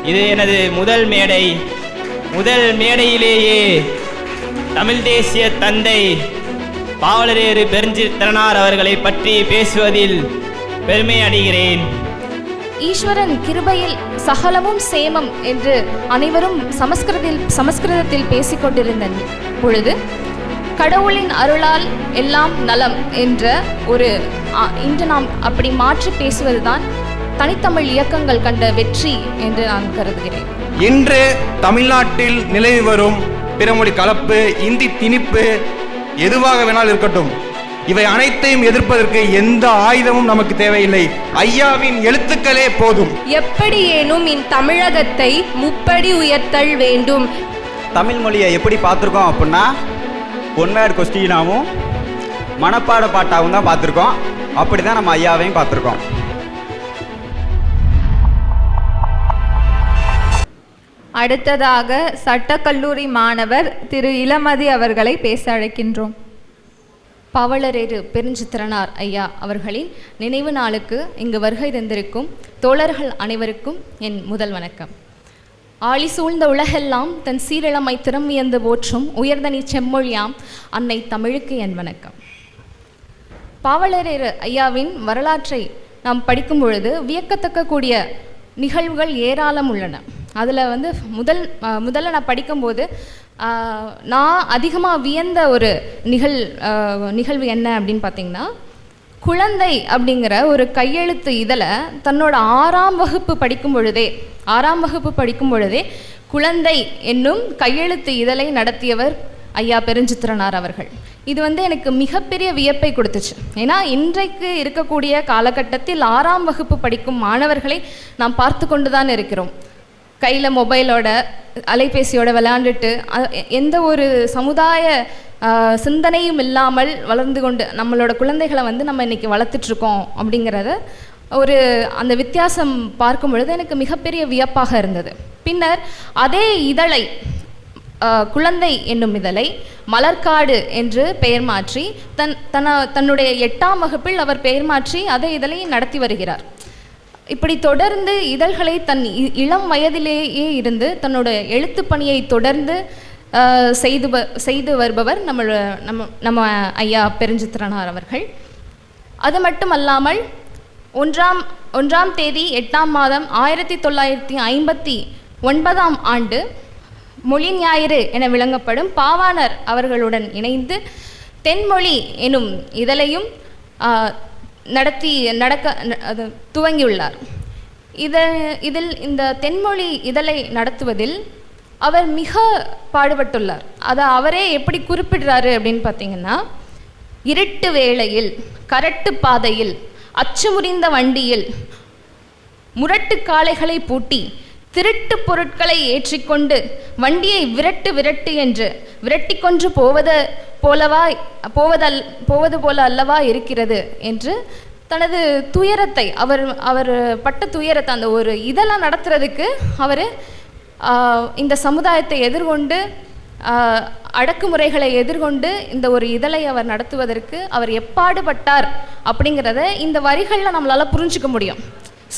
இது எனது முதல் மேடை. முதல் மேடையிலேயே தமிழ் தேசிய தந்தை பாவலரேறு பெருஞ்சித்திரனார் அவர்களை பற்றி பேசுவதில் பெருமை அடைகிறேன். ஈஸ்வரன் கிருபையில் சகலமும் சேமம் என்று அனைவரும் சமஸ்கிருதத்தில் பேசிக்கொண்டிருந்த பொழுது கடவுளின் அருளால் எல்லாம் நலம் என்ற ஒரு இன்று நாம் அப்படி மாற்றி பேசுவதுதான் தனித்தமிழ் இயக்கங்கள் கண்ட வெற்றி என்று நான் கருதுகிறேன். இன்று தமிழ்நாட்டில் நிலவி வரும் பிறமொழி கலப்பு, இந்தி திணிப்பு எதுவாக வேணாலும் இருக்கட்டும், இவை அனைத்தையும் எதிர்ப்பதற்கு எந்த ஆயுதமும் நமக்கு தேவையில்லை. ஐயாவின் எழுத்துக்களே போதும். எப்படியேனும் தமிழகத்தை முப்படி உயர்த்தல் வேண்டும். தமிழ் மொழியை எப்படி பார்த்துருக்கோம் அப்படின்னா ஒன்வேர்டு கொஸ்டினாகவும் மனப்பாட பாட்டாகவும் தான் பார்த்துருக்கோம். அப்படி தான் நம்ம ஐயாவையும் பார்த்துருக்கோம். அடுத்ததாக சட்டக்கல்லூரி மாணவர் திரு இளமதி அவர்களை பேச அழைக்கின்றோம். பாவலரேறு பெருஞ்சித்திரனார் ஐயா அவர்களின் நினைவு நாளுக்கு இங்கு வருகை தந்திருக்கும் தோழர்கள் அனைவருக்கும் என் முதல் வணக்கம். ஆழி சூழ்ந்த உலகெல்லாம் தன் சீரிழமை திறமியந்து போற்றும் உயர்தனி செம்மொழியாம் அன்னை தமிழுக்கு என் வணக்கம். பாவலரேறு ஐயாவின் வரலாற்றை நாம் படிக்கும் பொழுது வியக்கத்தக்க கூடிய நிகழ்வுகள் ஏராளம் உள்ளன. அதில் முதல்ல நான் படிக்கும்போது நான் அதிகமாக வியந்த ஒரு நிகழ்வு என்ன அப்படின்னு பார்த்தீங்கன்னா, குழந்தை அப்படிங்கிற ஒரு கையெழுத்து இதழை தன்னோட 6ஆம் வகுப்பு படிக்கும் பொழுதே குழந்தை என்னும் கையெழுத்து இதழை நடத்தியவர் ஐயா பெருஞ்சித்திரனார் அவர்கள். இது எனக்கு மிகப்பெரிய வியப்பை கொடுத்துச்சு. ஏன்னா இன்றைக்கு இருக்கக்கூடிய காலகட்டத்தில் 6ஆம் வகுப்பு படிக்கும் மாணவர்களை நாம் பார்த்து கொண்டு தான் இருக்கிறோம். கையில் மொபைலோட அலைபேசியோட விளையாண்டுட்டு எந்த ஒரு சமுதாய சிந்தனையும் இல்லாமல் வளர்ந்து கொண்டு நம்மளோட குழந்தைகளை நம்ம இன்றைக்கி வளர்த்துட்ருக்கோம் அப்படிங்கிறத அந்த வித்தியாசம் பார்க்கும் பொழுது எனக்கு மிகப்பெரிய வியப்பாக இருந்தது. பின்னர் அதே இதழை குழந்தை என்னும் இதழை மலர்காடு என்று பெயர் மாற்றி தன்னுடைய 8ஆம் வகுப்பில் அவர் பெயர் மாற்றி அதே இதழை நடத்தி வருகிறார். இப்படி தொடர்ந்து இதழ்களை தன் இளம் வயதிலேயே இருந்து தன்னோட எழுத்து பணியை தொடர்ந்து செய்து வருபவர் நம்ம ஐயா பெருஞ்சித்திரனார் அவர்கள். அது மட்டுமல்லாமல் 1ஆம் தேதி 8ஆம் மாதம் 1959ஆம் ஆண்டு மொழி ஞாயிறு என விளங்கப்படும் பாவாணர் அவர்களுடன் இணைந்து தென்மொழி எனும் இதழையும் துவங்கியுள்ளார். இதில் இந்த தென்மொழி இதழை நடத்துவதில் அவர் மிக பாடுபட்டுள்ளார். அதை அவரே எப்படி குறிப்பிடுறாரு அப்படின்னு பார்த்தீங்கன்னா, இருட்டு வேளையில், கரட்டு பாதையில், அச்சுமுறிந்த வண்டியில், முரட்டு காளைகளை பூட்டி, திருட்டு பொருட்களை ஏற்றிக்கொண்டு வண்டியை விரட்டு என்று விரட்டி கொன்று போவது போல அல்லவா இருக்கிறது என்று தனது துயரத்தை அவர் பட்ட துயரத்தை அந்த ஒரு இதெல்லாம் நடத்துறதுக்கு அவர் இந்த சமுதாயத்தை எதிர்கொண்டு அடக்குமுறைகளை எதிர்கொண்டு இந்த ஒரு இதழை அவர் நடத்துவதற்கு அவர் எப்பாடுபட்டார் அப்படிங்கிறத இந்த வரிகளில் நம்மளால் புரிஞ்சுக்க முடியும்.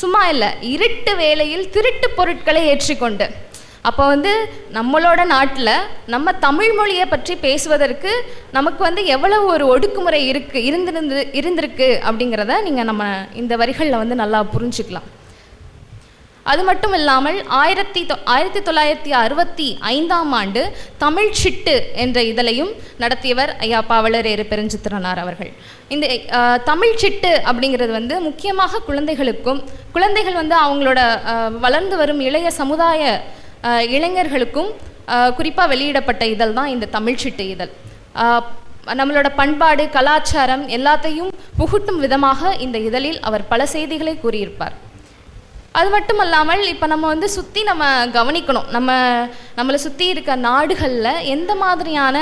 சும்மா இல்லை, இருட்டு வேளையில் திருட்டு பொருட்களை ஏற்றிக்கொண்டு. அப்போ நம்மளோட நாட்டில் நம்ம தமிழ் மொழியை பற்றி பேசுவதற்கு நமக்கு எவ்வளவு ஒரு ஒடுக்குமுறை இருந்திருக்கு அப்படிங்கிறத நம்ம இந்த வரிகளில் நல்லா புரிஞ்சுக்கலாம். அது மட்டும் இல்லாமல் 1965ஆம் ஆண்டு தமிழ் சிட்டு என்ற இதழையும் நடத்தியவர் ஐயா பாவலரேறு பெருஞ்சித்திரனார் அவர்கள். இந்த தமிழ் சிட்டு அப்படிங்கிறது முக்கியமாக குழந்தைகள் அவங்களோட வளர்ந்து வரும் இளைய சமுதாய இளைஞர்களுக்கும் குறிப்பாக வெளியிடப்பட்ட இதழ் தான் இந்த தமிழ் சிட்டு இதழ். நம்மளோட பண்பாடு, கலாச்சாரம் எல்லாத்தையும் புகுட்டும் விதமாக இந்த இதழில் அவர் பல செய்திகளை கூறியிருப்பார். அது மட்டும் அல்லாமல் இப்போ நம்ம சுற்றி நம்ம கவனிக்கணும், நம்மளை சுற்றி இருக்க நாடுகளில் எந்த மாதிரியான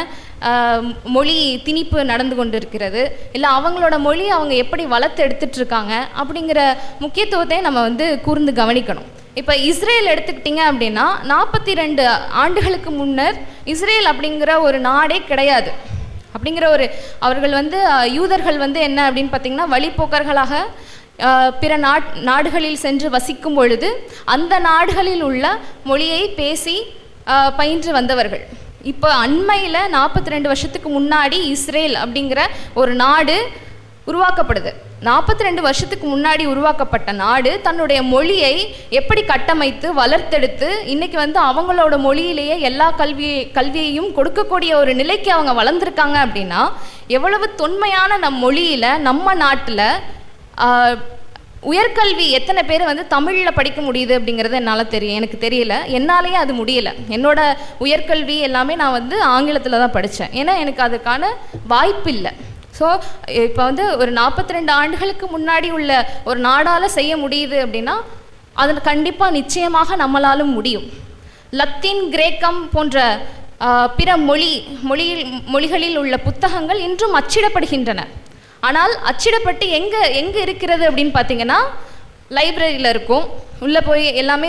மொழி திணிப்பு நடந்து கொண்டு இருக்கிறது, இல்லை அவங்களோட மொழி அவங்க எப்படி வளர்த்து எடுத்துட்ருக்காங்க அப்படிங்கிற முக்கியத்துவத்தை நம்ம கூர்ந்து கவனிக்கணும். இப்போ இஸ்ரேல் எடுத்துக்கிட்டிங்க அப்படின்னா 42 ஆண்டுகளுக்கு முன்னர் இஸ்ரேல் அப்படிங்கிற ஒரு நாடே கிடையாது. அப்படிங்கிற அவர்கள் யூதர்கள் என்ன அப்படின்னு பார்த்திங்கன்னா வழிப்போக்கர்களாக பிற நாடுகளில் சென்று வசிக்கும் பொழுது அந்த நாடுகளில் உள்ள மொழியை பேசி பயின்று வந்தவர்கள். இப்போ அண்மையில் 42 வருஷத்துக்கு முன்னாடி இஸ்ரேல் அப்படிங்கிற ஒரு நாடு உருவாக்கப்படுது. 42 வருஷத்துக்கு முன்னாடி உருவாக்கப்பட்ட நாடு தன்னுடைய மொழியை எப்படி கட்டமைத்து வளர்த்தெடுத்து இன்னைக்கு அவங்களோட மொழியிலேயே எல்லா கல்வியையும் கொடுக்கக்கூடிய ஒரு நிலைக்கு அவங்க வளர்ந்துருக்காங்க அப்படின்னா எவ்வளவு தொன்மையான மொழியில் நம்ம நாட்டில் உயர்கல்வி எத்தனை பேர் தமிழில் படிக்க முடியுது அப்படிங்கிறது என்னால் தெரியும். எனக்கு தெரியல, என்னாலேயே அது முடியலை. என்னோட உயர்கல்வி எல்லாமே நான் ஆங்கிலத்தில் தான் படித்தேன். ஏன்னா எனக்கு அதுக்கான வாய்ப்பு இல்லை. ஸோ இப்போ ஒரு 42 ஆண்டுகளுக்கு முன்னாடி உள்ள ஒரு நாடால் செய்ய முடியுது அப்படின்னா அதில் கண்டிப்பாக நிச்சயமாக நம்மளாலும் முடியும். லத்தீன், கிரேக்கம் போன்ற பிற மொழிகளில் உள்ள புத்தகங்கள் இன்றும் அச்சிடப்படுகின்றன. ஆனால் அச்சிடப்பட்டு எங்கே இருக்கிறது அப்படின்னு பார்த்தீங்கன்னா லைப்ரரியில் இருக்கும். உள்ளே போய் எல்லாமே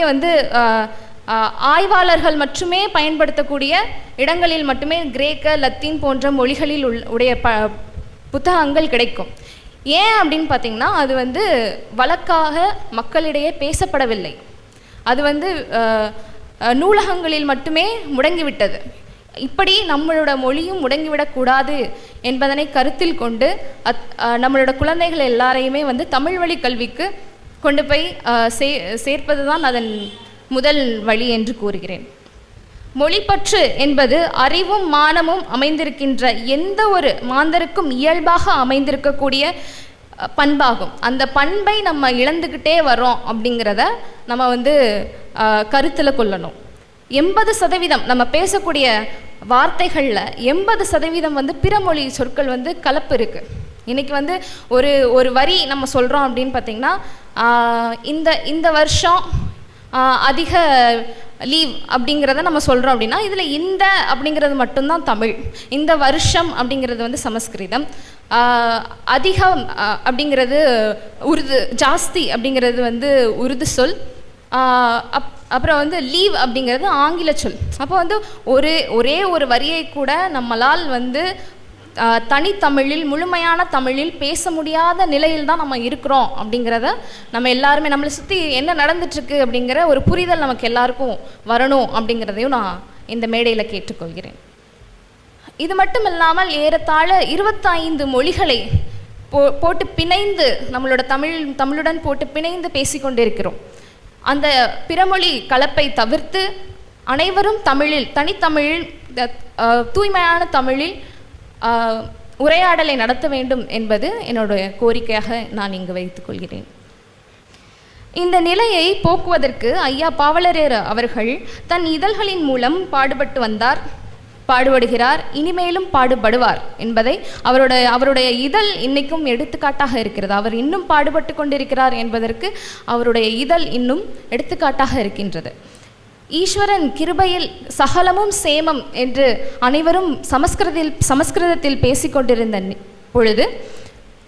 ஆய்வாளர்கள் மட்டுமே பயன்படுத்தக்கூடிய இடங்களில் மட்டுமே கிரேக்க, லத்தீன் போன்ற மொழிகளில் உடைய புத்தகங்கள் கிடைக்கும். ஏன் அப்படின்னு பார்த்தீங்கன்னா அது வழக்காக மக்களிடையே பேசப்படவில்லை. அது நூலகங்களில் மட்டுமே முடங்கிவிட்டது. இப்படி நம்மளோட மொழியும் முடங்கிவிடக்கூடாது என்பதனை கருத்தில் கொண்டு நம்மளோட குழந்தைகள் எல்லாரையுமே தமிழ் வழி கல்விக்கு கொண்டு போய் சேர்ப்பது தான் அதன் முதல் வழி என்று கூறுகிறேன். மொழிப்பற்று என்பது அறிவும் மானமும் அமைந்திருக்கின்ற எந்த ஒரு மாந்தருக்கும் இயல்பாக அமைந்திருக்கக்கூடிய பண்பாகும். அந்த பண்பை நம்ம இழந்துக்கிட்டே வரோம் அப்படிங்கிறத நம்ம கருத்தில் கொள்ளணும். 80% நம்ம பேசக்கூடிய வார்த்தைகளில் 80% பிறமொழி சொற்கள் கலப்பு இருக்குது. இன்றைக்கி ஒரு வரி நம்ம சொல்கிறோம் அப்படின்னு பார்த்திங்கன்னா இந்த வருஷம் அதிக லீவ் அப்படிங்கிறத நம்ம சொல்கிறோம் அப்படின்னா இதில் இந்த அப்படிங்கிறது மட்டும்தான் தமிழ். இந்த வருஷம் அப்படிங்கிறது சமஸ்கிருதம். அதிகம் அப்படிங்கிறது உருது, ஜாஸ்தி அப்படிங்கிறது உருது சொல். அப்புறம் லீவ் அப்படிங்கிறது ஆங்கில சொல். அப்போ ஒரே ஒரு வரியை கூட நம்மளால் தனித்தமிழில் முழுமையான தமிழில் பேச முடியாத நிலையில் தான் நம்ம இருக்கிறோம் அப்படிங்கிறத நம்ம எல்லாருமே நம்மளை சுற்றி என்ன நடந்துட்டுருக்கு அப்படிங்கிற ஒரு புரிதல் நமக்கு எல்லாருக்கும் வரணும் அப்படிங்கிறதையும் நான் இந்த மேடையில் கேட்டுக்கொள்கிறேன். இது மட்டும் இல்லாமல் ஏறத்தாழ 25 மொழிகளை போட்டு பிணைந்து நம்மளோட தமிழுடன் போட்டு பிணைந்து பேசிக்கொண்டிருக்கிறோம். அந்த பிறமொழி கலப்பை தவிர்த்து அனைவரும் தமிழில், தனித்தமிழில், தூய்மையான தமிழில் உரையாடலை நடத்த வேண்டும் என்பது என்னுடைய கோரிக்கையாக நான் இங்கு வைத்துக்கொள்கிறேன். இந்த நிலையை போக்குவதற்கு ஐயா பாவலரேறு அவர்கள் தன் இதழ்களின் மூலம் பாடுபடுகிறார், இனிமேலும் பாடுபடுவார் என்பதை அவருடைய இதழ் இன்னைக்கும் எடுத்துக்காட்டாக இருக்கிறது. அவர் இன்னும் பாடுபட்டு கொண்டிருக்கிறார் என்பதற்கு அவருடைய இதழ் இன்னும் எடுத்துக்காட்டாக இருக்கின்றது. ஈஸ்வரன் கிருபையில் சகலமும் சேமம் என்று அனைவரும் சமஸ்கிருதத்தில் பேசிக்கொண்டிருந்த பொழுது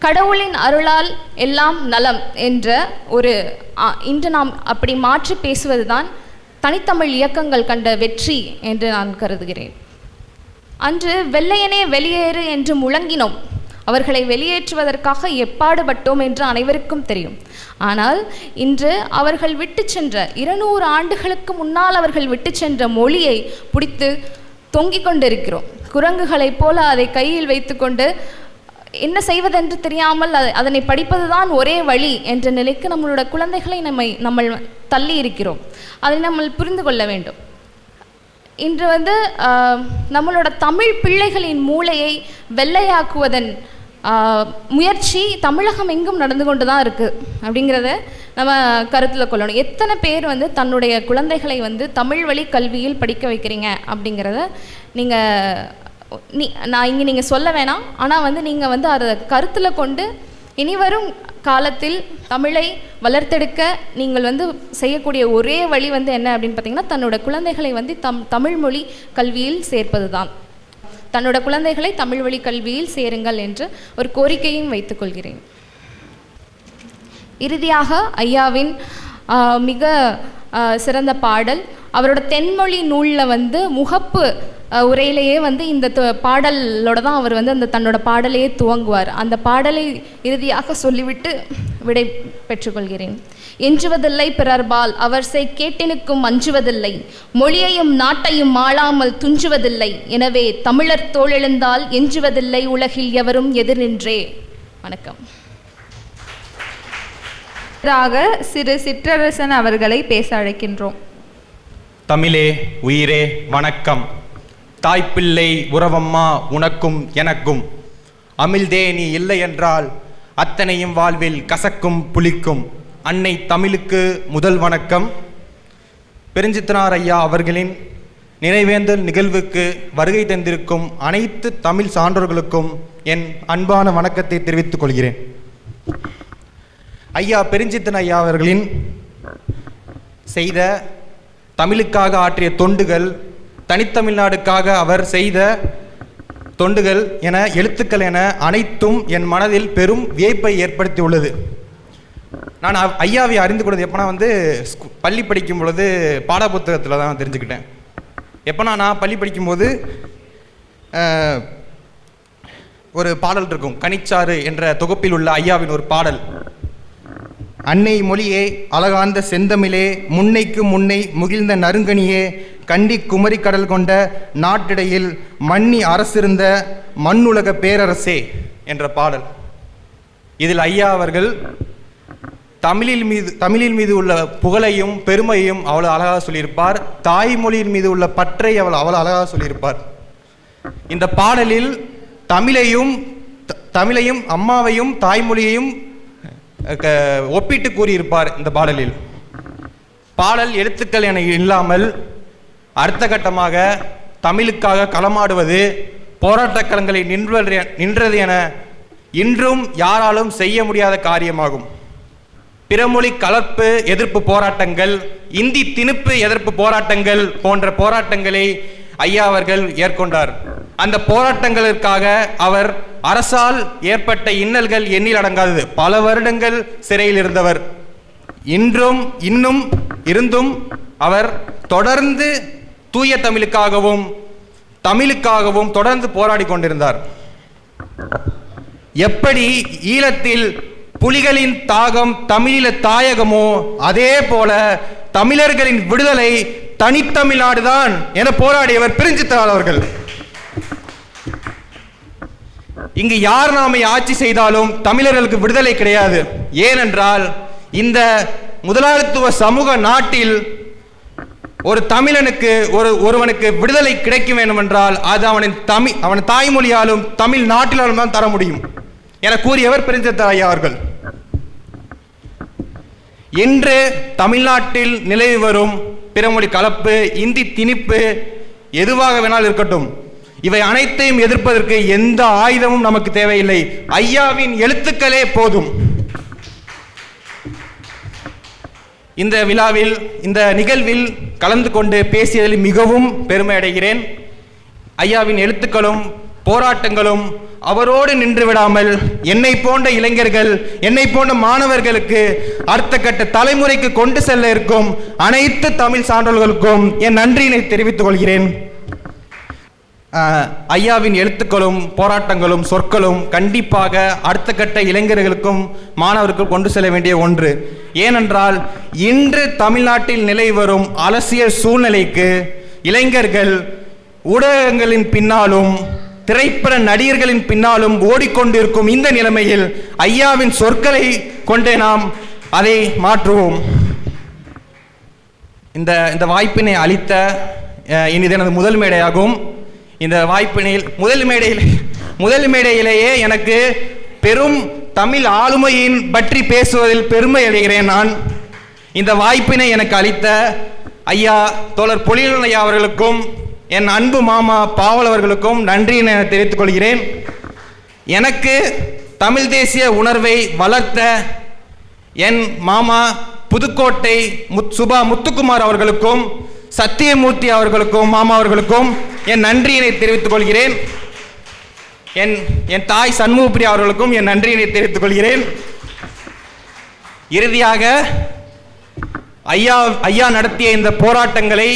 கடவுளின் அருளால் எல்லாம் நலம் என்ற இன்று நாம் அப்படி மாற்றி பேசுவதுதான் தனித்தமிழ் இயக்கங்கள் கண்ட வெற்றி என்று நான் கருதுகிறேன். அன்று வெள்ளையனே வெளியேறு என்று முழங்கினோம். அவர்களை வெளியேற்றுவதற்காக எப்பாடுபட்டோம் என்று அனைவருக்கும் தெரியும். ஆனால் இன்று அவர்கள் விட்டு சென்ற 200 ஆண்டுகளுக்கு முன்னால் அவர்கள் விட்டு சென்ற மொழியை பிடித்து தொங்கிக் கொண்டிருக்கிறோம். குரங்குகளைப் போல அதை கையில் வைத்துக்கொண்டு என்ன செய்வதென்று தெரியாமல் அதனை படிப்பதுதான் ஒரே வழி என்ற நிலைக்கு நம்மளோட குழந்தைகளை நம்ம தள்ளி இருக்கிறோம். அதை நம்ம புரிந்து கொள்ள வேண்டும். இன்று நம்மளோட தமிழ் பிள்ளைகளின் மூளையை வெள்ளையாக்குவதன் முயற்சி தமிழகம் எங்கும் நடந்து கொண்டு தான் இருக்குது அப்படிங்கிறத நம்ம கருத்தில் கொள்ளணும். எத்தனை பேர் தன்னுடைய குழந்தைகளை தமிழ் வழி கல்வியில் படிக்க வைக்கிறீங்க அப்படிங்கிறத நான் இங்கே நீங்கள் சொல்ல வேணாம். ஆனால் நீங்கள் அதை கருத்தில் கொண்டு இனிவரும் காலத்தில் தமிழை வளர்த்தெடுக்க நீங்கள் செய்யக்கூடிய ஒரே வழி என்ன அப்படின்னு பார்த்தீங்கன்னா தன்னோட குழந்தைகளை தமிழ் மொழி கல்வியில் சேர்ப்பது தான். தன்னோட குழந்தைகளை தமிழ் வழி கல்வியில் சேருங்கள் என்று ஒரு கோரிக்கையும் வைத்துக்கொள்கிறேன். இறுதியாக ஐயாவின் மிக சிறந்த பாடல் அவரோட தென்மொழி நூலில் வந்து முகப்பு உரையிலேயே வந்து இந்த பாடலோட தான் அவர் வந்து அந்த தன்னோட பாடலையே துவங்குவார். அந்த பாடலை இறுதியாக சொல்லிவிட்டு விடை பெற்றுக்கொள்கிறேன். எஞ்சுவதில்லை பிறர்பால் அவர் செய் கேட்டினுக்கும் அஞ்சுவதில்லை, மொழியையும் நாட்டையும் ஆளாமல் துஞ்சுவதில்லை, எனவே தமிழர் தோளெழுந்தால் எஞ்சுவதில்லை உலகில் எவரும் எதிர் நின்றே. வணக்கம். சிறு சிற்றரசன் அவர்களை பேச அழைக்கின்றோம். தமிழே உயிரே வணக்கம். தாய்ப்பிள்ளை உறவம்மா உனக்கும் எனக்கும், அமிழ்தே நீ இல்லை என்றால் அத்தனையும் வாழ்வில் கசக்கும் புளிக்கும். அன்னை தமிழுக்கு முதல் வணக்கம். பெருஞ்சித்திரனார் ஐயா அவர்களின் நினைவேந்தல் நிகழ்வுக்கு வருகை தந்திருக்கும் அனைத்து தமிழ் சான்றோர்களுக்கும் என் அன்பான வணக்கத்தை தெரிவித்துக் கொள்கிறேன். ஐயா பெருஞ்சித்திரன் ஐயா அவர்களின் செய்த தமிழுக்காக ஆற்றிய தொண்டுகள், தனித்தமிழ்நாடுக்காக அவர் செய்த தொண்டுகள் என எழுத்துக்கள் என அனைத்தும் என் மனதில் பெரும் வியப்பை ஏற்படுத்தியுள்ளது. நான் ஐயாவை அறிந்து கொண்டது எப்போனா வந்து பள்ளி படிக்கும் பொழுது பாடப்புத்தகத்தில் தான் தெரிஞ்சுக்கிட்டேன். எப்போனா நான் பள்ளி படிக்கும்போது ஒரு பாடல் இருக்கும், கனிச்சாறு என்ற தொகுப்பில் உள்ள ஐயாவின் ஒரு பாடல். அன்னை மொழியே அழகார்ந்த செந்தமிழே, முன்னைக்கு முன்னை முகிழ்ந்த நறுங்கனியே, கண்டி குமரி கடல் கொண்ட நாட்டிடையில் மன்னி அரசிருந்த மண்ணுலக பேரரசே என்ற பாடல். இதில் ஐயா அவர்கள் தமிழின் மீது உள்ள புகழையும் பெருமையும் அவ்வளோ அழகாக சொல்லியிருப்பார். தாய்மொழியின் மீது உள்ள பற்றை அவ்வளோ அழகாக சொல்லியிருப்பார். இந்த பாடலில் தமிழையும் அம்மாவையும் தாய்மொழியையும் ஒப்பிட்டு கூறியிருப்பார். இந்த பாடலில் பாடல் எழுத்துக்கள் என இல்லாமல் அடுத்த கட்டமாக தமிழுக்காக களமாடுவது, போராட்ட களங்களை நின்றது என இன்றும் யாராலும் செய்ய முடியாத காரியமாகும். பிறமொழி கலப்பு எதிர்ப்பு போராட்டங்கள், இந்தி திணிப்பு எதிர்ப்பு போராட்டங்கள் போன்ற போராட்டங்களை ஐயா அவர்கள் ஏற்கொண்டார். அந்த போராட்டங்களுக்காக அவர் அரசால் ஏற்பட்ட இன்னல்கள் எண்ணில் அடங்காதது. பல வருடங்கள் சிறையில் இருந்தவர். இன்னும் இருந்தும் அவர் தொடர்ந்து தூய தமிழுக்காகவும் தொடர்ந்து போராடி கொண்டிருந்தார். எப்படி ஈழத்தில் புலிகளின் தாகம் தமிழீழ தாயகமோ அதே போல தமிழர்களின் விடுதலை தனித்தமிழ்நாடுதான் என போராடியவர் பெருஞ்சித்திரனார் அவர்கள். இங்கு யார் நாமை ஆட்சி செய்தாலும் தமிழர்களுக்கு விடுதலை கிடையாது. ஏனென்றால் இந்த முதலாளித்துவ சமூக நாட்டில் ஒரு தமிழனுக்கு ஒருவனுக்கு விடுதலை கிடைக்க வேண்டும் என்றால் அது அவன் தாய்மொழியாலும் தமிழ் நாட்டிலாலும் தான் தர முடியும் என கூறியவர் பெருஞ்சித்திரனார் ஐயா அவர்கள். இன்று தமிழ்நாட்டில் நிலவி வரும் பிறமொழி கலப்பு, இந்தி திணிப்பு எதுவாக வேணாலும் இருக்கட்டும், இவை அனைத்தையும் எதிர்ப்பதற்கு எந்த ஆயுதமும் நமக்கு தேவையில்லை. ஐயாவின் எழுத்துக்களே போதும். இந்த விழாவில், இந்த நிகழ்வில் கலந்து கொண்டு பேசியதில் மிகவும் பெருமை அடைகிறேன். ஐயாவின் எழுத்துக்களும் போராட்டங்களும் அவரோடு நின்று விடாமல் என்னை போன்ற இளைஞர்கள், என்னை போன்ற மாணவர்களுக்கு அடுத்த கட்ட தலைமுறைக்கு கொண்டு செல்ல இருக்கும் அனைத்து தமிழ் சான்றோர்களுக்கும் என் நன்றியினை தெரிவித்துக் கொள்கிறேன். ஐயாவின் எழுத்துக்களும் போராட்டங்களும் சொற்களும் கண்டிப்பாக அடுத்த கட்ட இளைஞர்களுக்கும் மாணவர்களுக்கும் கொண்டு செல்ல வேண்டிய ஒன்று. ஏனென்றால் இன்று தமிழ்நாட்டில் நிலை வரும் அரசியல் சூழ்நிலைக்கு இளைஞர்கள் ஊடகங்களின் பின்னாலும் திரைப்பட நடிகர்களின் பின்னாலும் ஓடிக்கொண்டிருக்கும் இந்த நிலைமையில் ஐயாவின் சொற்களை கொண்டே நாம் அதை மாற்றுவோம். இந்த வாய்ப்பினை அளித்த இனி எனது முதல் மேடையாகும். இந்த வாய்ப்பினில் முதல் மேடையிலேயே எனக்கு பெரும் தமிழ் ஆளுமையின் பற்றி பேசுவதில் பெருமை அடைகிறேன். நான் இந்த வாய்ப்பினை எனக்கு அளித்த ஐயா தோழர் பொழிலன் ஐயா அவர்களுக்கும் என் அன்பு மாமா பாவல் அவர்களுக்கும் நன்றியினை தெரிவித்துக் கொள்கிறேன். எனக்கு தமிழ் தேசிய உணர்வை வளர்த்த என் மாமா புதுக்கோட்டை சுபா முத்துக்குமார் அவர்களுக்கும் சத்தியமூர்த்தி அவர்களுக்கும் மாமா அவர்களுக்கும் என் நன்றியினை தெரிவித்துக் கொள்கிறேன். என் தாய் சண்முகப்பிரியா அவர்களுக்கும் என் நன்றியினை தெரிவித்துக் கொள்கிறேன். இறுதியாக ஐயா நடத்திய இந்த போராட்டங்களை,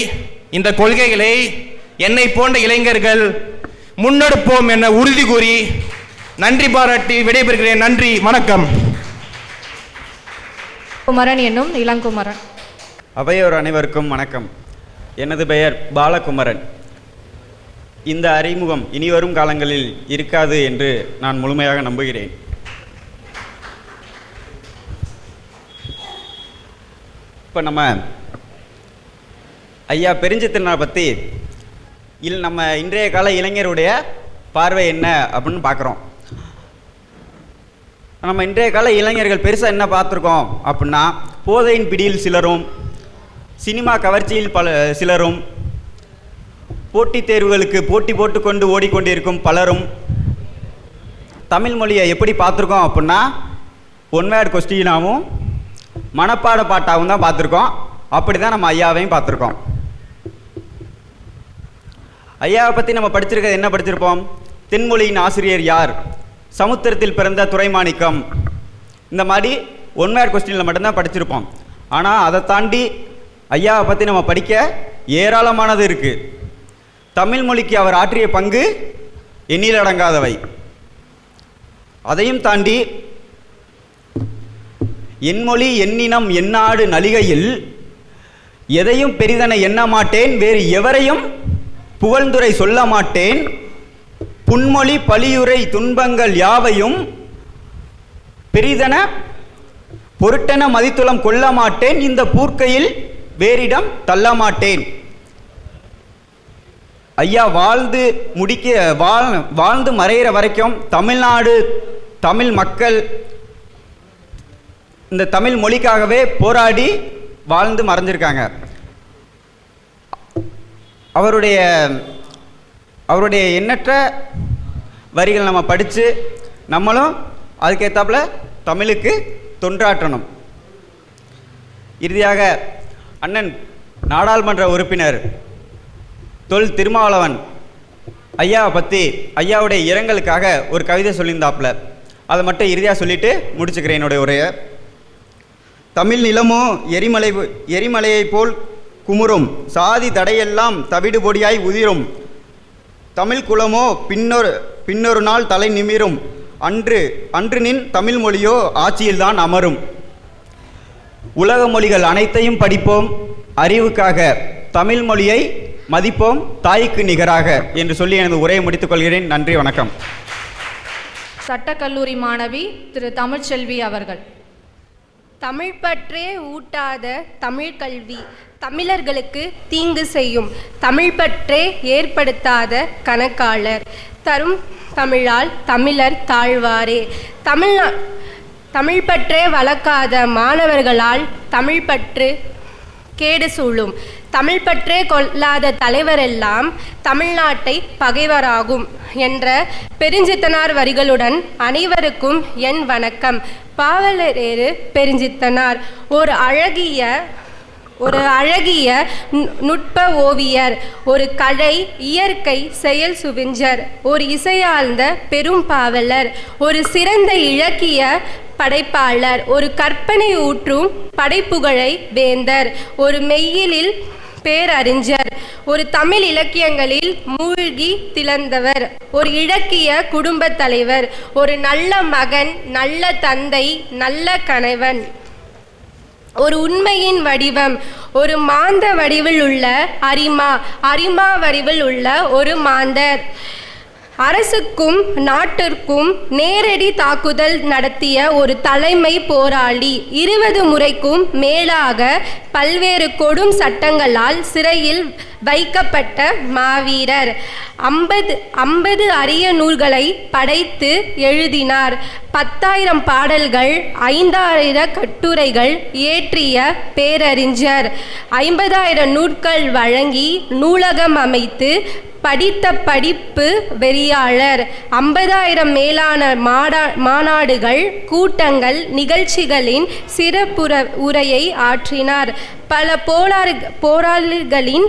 இந்த கொள்கைகளை என்னை போன்ற இளைஞர்கள் முன்னெடுப்போம் என உறுதி கூறி நன்றி பாராட்டி விடைபெறுகிறேன். நன்றி, வணக்கம். குமரன் என்னும் இளங்குமரன். அவையோர் அனைவருக்கும் வணக்கம். எனது பெயர் பாலகுமரன். இந்த அறிமுகம் இனிவரும் காலங்களில் இருக்காது என்று நான் முழுமையாக நம்புகிறேன். இப்போ நம்ம ஐயா பெருஞ்சித்திரனார் பற்றி நம்ம இன்றைய கால இளைஞருடைய பார்வை என்ன அப்படின்னு பார்க்குறோம். நம்ம இன்றைய கால இளைஞர்கள் பெருசாக என்ன பார்த்துருக்கோம் அப்படின்னா, போதையின் பிடியில் சிலரும், சினிமா கவர்ச்சியில் சிலரும், போட்டித் தேர்வுகளுக்கு போட்டி போட்டுக்கொண்டு ஓடிக்கொண்டிருக்கும் பலரும், தமிழ் மொழியை எப்படி பார்த்துருக்கோம் அப்படின்னா ஒன் வேர்ட் கொஸ்டினாகவும் மனப்பாட பாட்டாகவும் தான் பார்த்துருக்கோம். அப்படி தான் நம்ம ஐயாவையும் பார்த்துருக்கோம். ஐயாவை பற்றி நம்ம படிச்சிருக்கிறது என்ன படிச்சிருப்போம்? தென்மொழியின் ஆசிரியர் யார், சமுத்திரத்தில் பிறந்த துரைமாணிக்கம், இந்த மாதிரி ஒன் வேர்ட் கொஸ்டினில் மட்டும்தான் படிச்சிருப்போம். ஆனால் அதை தாண்டி ஐயாவை பற்றி நம்ம படிக்க ஏராளமானது இருக்குது. தமிழ் மொழிக்கு அவர் ஆற்றிய பங்கு எண்ணிலடங்காதவை. அதையும் தாண்டி என்மொழி எண்ணினம் எந்நாடு நலிகையில் எதையும் பெரிதென எண்ண மாட்டேன், வேறு எவரையும் புகழ்ந்துரை சொல்ல மாட்டேன், புன்மொழி பழியுரை துன்பங்கள் யாவையும் பெரிதென பொருட்டென மதித்துளம் கொள்ள மாட்டேன், இந்த பூர்க்கையில் வேறிடம் தள்ள மாட்டேன். ஐயா வாழ்ந்து மறைகிற வரைக்கும் தமிழ்நாடு, தமிழ் மக்கள் இந்த தமிழ் மொழிக்காகவே போராடி வாழ்ந்து மறைஞ்சிருக்காங்க. அவருடைய எண்ணற்ற வரிகள் நம்ம படித்து நம்மளும் அதுக்கேற்றாப்புல தமிழுக்கு தொண்டாற்றணும். இறுதியாக அண்ணன் நாடாளுமன்ற உறுப்பினர் தொல் திருமாவளவன் ஐயாவை பற்றி, ஐயாவுடைய இரங்கலுக்காக ஒரு கவிதை சொல்லியிருந்தாப்புல, அதை மட்டும் இறுதியாக சொல்லிவிட்டு முடிச்சுக்கிறேன் என்னுடைய உரையை. தமிழ் நிலமோ எரிமலையைப் போல் குமுறும், சாதி தடையெல்லாம் தவிடு பொடியாய் உதிரும், தமிழ் குலமோ பின்னொரு நாள் தலை நிமிரும், அன்று நின் தமிழ் மொழியோ ஆட்சியில்தான் அமரும். உலக மொழிகள் அனைத்தையும் படிப்போம் அறிவுக்காக, தமிழ் மொழியை மதிப்போம் தாய்க்கு நிகராக என்று சொல்லி எனது உரையை முடித்துக் கொள்கிறேன். நன்றி, வணக்கம். சட்டக்கல்லூரி மாணவி திரு தமிழ்ச்செல்வி அவர்கள். தமிழ் பற்றே ஊட்டாத தமிழ் கல்வி தமிழர்களுக்கு தீங்கு செய்யும், தமிழ் பற்றே ஏற்படுத்தாத கணக்காளர் தரும் தமிழால் தமிழர் தாழ்வாரே. தமிழ் பற்றே வளர்க்காத மாணவர்களால் தமிழ் பற்று கேடு சூழும், தமிழ் பற்றே கொள்ளாத தலைவரெல்லாம் தமிழ்நாட்டை பகைவராகும் என்ற பெருஞ்சித்தனார் வரிகளுடன் அனைவருக்கும் என் வணக்கம். பாவலரேறு பெருஞ்சித்தனார் ஒரு அழகிய நுட்ப ஓவியர், ஒரு கலை இயற்கை செயல் சுவிஞ்சர், ஒரு இசையாழ்ந்த பெரும் பாவலர், ஒரு சிறந்த இலக்கிய படைப்பாளர், ஒரு கற்பனை ஊற்றும் படைப்புகழை வேந்தர், ஒரு மெய்யியலில் பேரறிஞர், ஒரு தமிழ் இலக்கியங்களில் மூழ்கி திளந்தவர், ஒரு இலக்கிய குடும்ப தலைவர், ஒரு நல்ல மகன், நல்ல தந்தை, நல்ல கணவன், ஒரு உண்மையின் வடிவம், ஒரு மாந்த வடிவில் உள்ள அரிமா வடிவில் உள்ள ஒரு மாந்தர், அரசுக்கும் நாட்டிற்கும் நேரடி தாக்குதல் நடத்திய ஒரு தலைமை போராளி, 20 முறைக்கும் மேலாக பல்வேறு கொடும் சட்டங்களால் சிறையில் வைக்கப்பட்ட மாவீரர், 50 அரிய நூல்களை படைத்து எழுதினார், 10,000 பாடல்கள், 5,000 கட்டுரைகள் இயற்றிய பேரறிஞர், 50,000 நூல்கள் வழங்கி நூலகம் அமைத்து படித்த படிப்பு வெறியாளர், 50,000 மேலான மாநாடுகள், கூட்டங்கள், நிகழ்ச்சிகளின் சிறப்புற உரையை ஆற்றினார், பல போராளிகளின்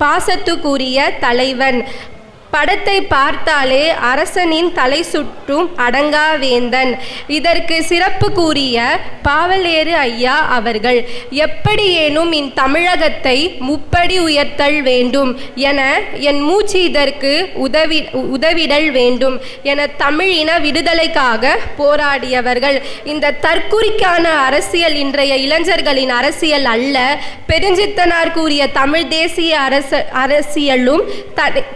பாசத்துக்குரிய தலைவன், படத்தை பார்த்தாலே அரசனின் தலை சுற்றும் அடங்காவேந்தன். இதற்கு சிறப்பு கூறிய பாவலேறு ஐயா அவர்கள், எப்படியேனும் தமிழகத்தை முப்படி உயர்த்தல் வேண்டும் என என் மூச்சு இதற்கு உதவிடல் வேண்டும் என தமிழின விடுதலைக்காக போராடியவர்கள். இந்த தற்குறிக்கான அரசியல் இன்றைய இளைஞர்களின் அரசியல் அல்ல. பெருஞ்சித்தனார் கூறிய தமிழ் தேசிய அரசியலும்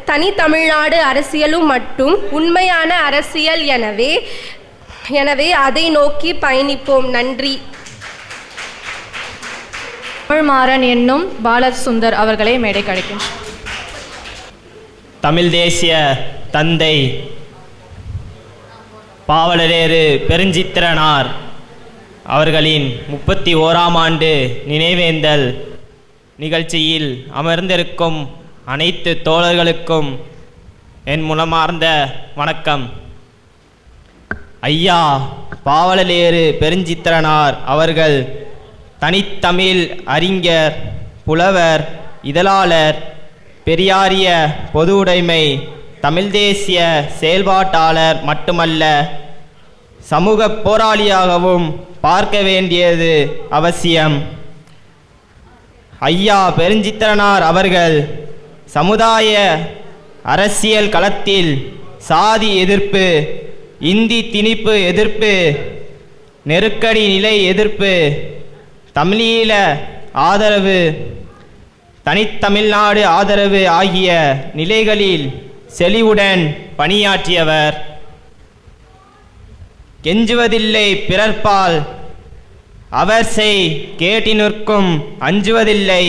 தனி தமிழ்நாடு அரசியலும் மட்டும் உண்மையான அரசியல். எனவே அதை நோக்கி பயணிப்போம். நன்றி. தமிழ்மாறன் என்னும் பாலசுந்தர் அவர்களை மேடை கிடைக்கின்றோம். தமிழ் தேசிய தந்தை பாவலரேறு பெருஞ்சித்திரனார் அவர்களின் 31ஆம் ஆண்டு நினைவேந்தல் நிகழ்ச்சியில் அமர்ந்திருக்கும் அனைத்து தோழர்களுக்கும் என் முனமார்ந்த வணக்கம். ஐயா பாவலரேறு பெருஞ்சித்திரனார் அவர்கள் தனித்தமிழ் அறிஞர், புலவர், இதழாளர், பெரியாரிய பொது உடைமை தமிழ் தேசிய செயல்பாட்டாளர் மட்டுமல்ல, சமூக போராளியாகவும் பார்க்க வேண்டியது அவசியம். ஐயா பெருஞ்சித்திரனார் அவர்கள் சமுதாய அரசியல் களத்தில் சாதி எதிர்ப்பு, இந்தி திணிப்பு எதிர்ப்பு, நெருக்கடி நிலை எதிர்ப்பு, தமிழீழ ஆதரவு, தனித்தமிழ்நாடு ஆதரவு ஆகிய நிலைகளில் செழிவுடன் பணியாற்றியவர். கெஞ்சுவதில்லை பிறர்பால், அவர் செய் கேட்டினுக்கும் அஞ்சுவதில்லை,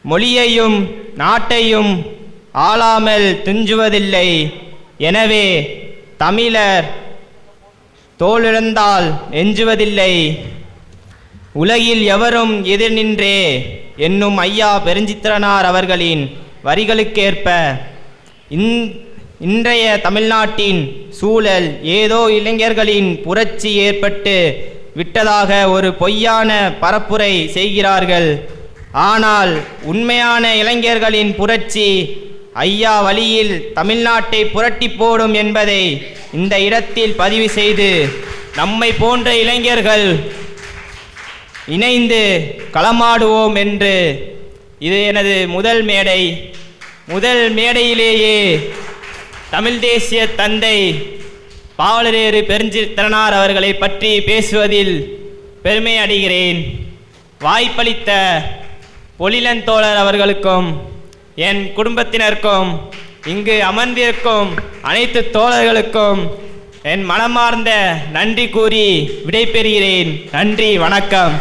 மொழியையும் நாட்டையும் ஆளாமல் துஞ்சுவதில்லை. எனவே தமிழர் தோளிழந்தால் எஞ்சுவதில்லை, உலகில் எவரும் எதிர் நின்றே என்னும் ஐயா பெருஞ்சித்திரனார் அவர்களின் வரிகளுக்கேற்ப இன்றைய தமிழ்நாட்டின் சூழல் ஏதோ இளைஞர்களின் புரட்சி ஏற்பட்டு விட்டதாக ஒரு பொய்யான பரப்புரை செய்கிறார்கள். ஆனால் உண்மையான இளைஞர்களின் புரட்சி ஐயா வழியில் தமிழ்நாட்டை புரட்டி போடும் என்பதை இந்த இடத்தில் பதிவு செய்து, நம்மை போன்ற இளைஞர்கள் இணைந்து களமாடுவோம் என்று இது எனது முதல் மேடை. முதல் மேடையிலேயே தமிழ் தேசிய தந்தை பாவலரேறு பெருஞ்சித்திரனார் அவர்களை பற்றி பேசுவதில் பெருமை அடைகிறேன். வாய்ப்பளித்த பொழிலன் தோழர் அவர்களுக்கும் என் குடும்பத்தினருக்கும் இங்கு அமர்ந்திருக்கும் அனைத்து தோழர்களுக்கும் என் மனமார்ந்த நன்றி கூறி விடைபெறுகிறேன். நன்றி, வணக்கம்.